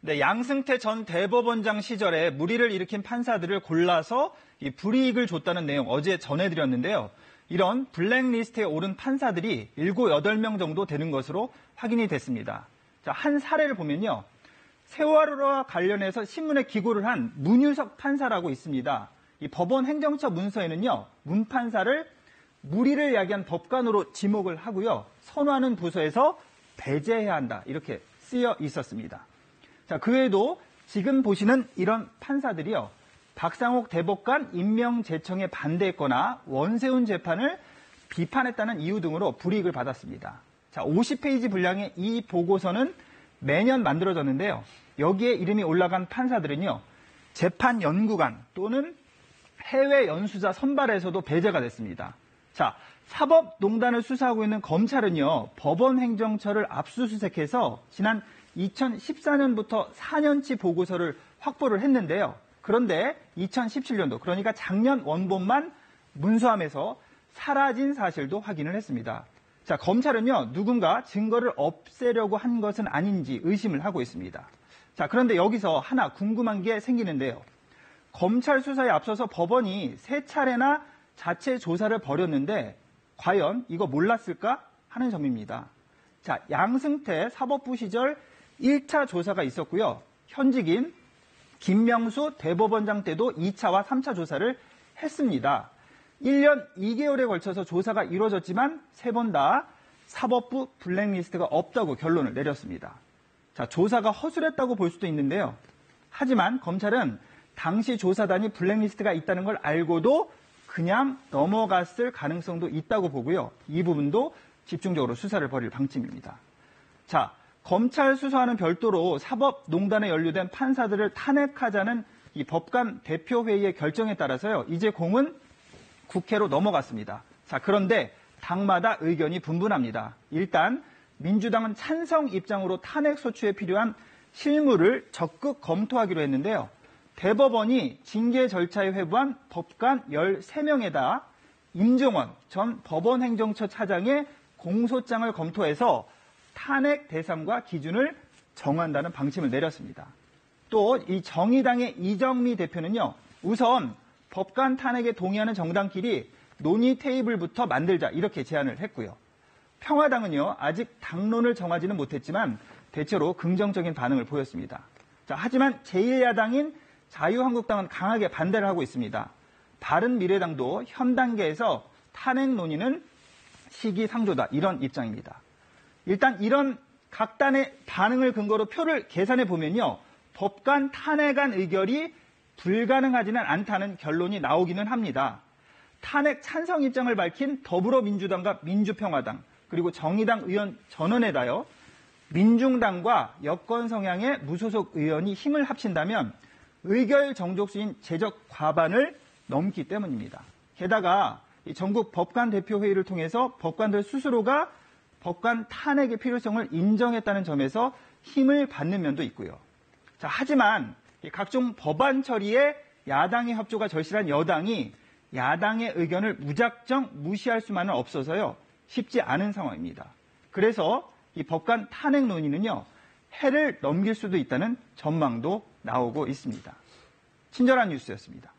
네, 양승태 전 대법원장 시절에 물의를 일으킨 판사들을 골라서 이 불이익을 줬다는 내용 어제 전해드렸는데요. 이런 블랙리스트에 오른 판사들이 7, 8명 정도 되는 것으로 확인이 됐습니다. 자, 한 사례를 보면요. 세월호와 관련해서 신문에 기고를 한 문유석 판사라고 있습니다. 이 법원 행정처 문서에는요. 문 판사를 물의를 야기한 법관으로 지목을 하고요. 선호하는 부서에서 배제해야 한다. 이렇게 쓰여 있었습니다. 자, 그 외에도 지금 보시는 이런 판사들이요. 박상옥 대법관 임명 제청에 반대했거나 원세훈 재판을 비판했다는 이유 등으로 불이익을 받았습니다. 자, 50페이지 분량의 이 보고서는 매년 만들어졌는데요. 여기에 이름이 올라간 판사들은요. 재판연구관 또는 해외 연수자 선발에서도 배제가 됐습니다. 자, 사법농단을 수사하고 있는 검찰은요. 법원 행정처를 압수수색해서 지난 2014년부터 4년치 보고서를 확보를 했는데요. 그런데 2017년도, 그러니까 작년 원본만 문수함에서 사라진 사실도 확인을 했습니다. 자, 검찰은요, 누군가 증거를 없애려고 한 것은 아닌지 의심을 하고 있습니다. 자, 그런데 여기서 하나 궁금한 게 생기는데요. 검찰 수사에 앞서서 법원이 3차례나 자체 조사를 벌였는데 과연 이거 몰랐을까 하는 점입니다. 자, 양승태 사법부 시절 1차 조사가 있었고요. 현직인 김명수 대법원장 때도 2차와 3차 조사를 했습니다. 1년 2개월에 걸쳐서 조사가 이루어졌지만 3번 다 사법부 블랙리스트가 없다고 결론을 내렸습니다. 자, 조사가 허술했다고 볼 수도 있는데요. 하지만 검찰은 당시 조사단이 블랙리스트가 있다는 걸 알고도 그냥 넘어갔을 가능성도 있다고 보고요. 이 부분도 집중적으로 수사를 벌일 방침입니다. 자, 검찰 수사와는 별도로 사법농단에 연루된 판사들을 탄핵하자는 이 법관 대표회의의 결정에 따라서요. 이제 공은 국회로 넘어갔습니다. 자, 그런데 당마다 의견이 분분합니다. 일단 민주당은 찬성 입장으로 탄핵 소추에 필요한 실무를 적극 검토하기로 했는데요. 대법원이 징계 절차에 회부한 법관 13명에다 임종원 전 법원행정처 차장의 공소장을 검토해서 탄핵 대상과 기준을 정한다는 방침을 내렸습니다. 또 이 정의당의 이정미 대표는요. 우선 법관 탄핵에 동의하는 정당끼리 논의 테이블부터 만들자 이렇게 제안을 했고요. 평화당은요. 아직 당론을 정하지는 못했지만 대체로 긍정적인 반응을 보였습니다. 자, 하지만 제1야당인 자유한국당은 강하게 반대를 하고 있습니다. 바른미래당도 현 단계에서 탄핵 논의는 시기상조다 이런 입장입니다. 일단 이런 각 단의 반응을 근거로 표를 계산해 보면요. 법관 탄핵안 의결이 불가능하지는 않다는 결론이 나오기는 합니다. 탄핵 찬성 입장을 밝힌 더불어민주당과 민주평화당 그리고 정의당 의원 전원에다요. 민중당과 여권 성향의 무소속 의원이 힘을 합친다면 의결 정족수인 제적 과반을 넘기 때문입니다. 게다가 전국 법관 대표회의를 통해서 법관들 스스로가 법관 탄핵의 필요성을 인정했다는 점에서 힘을 받는 면도 있고요. 자, 하지만 각종 법안 처리에 야당의 협조가 절실한 여당이 야당의 의견을 무작정 무시할 수만은 없어서요. 쉽지 않은 상황입니다. 그래서 이 법관 탄핵 논의는요. 해를 넘길 수도 있다는 전망도 나오고 있습니다. 친절한 뉴스였습니다.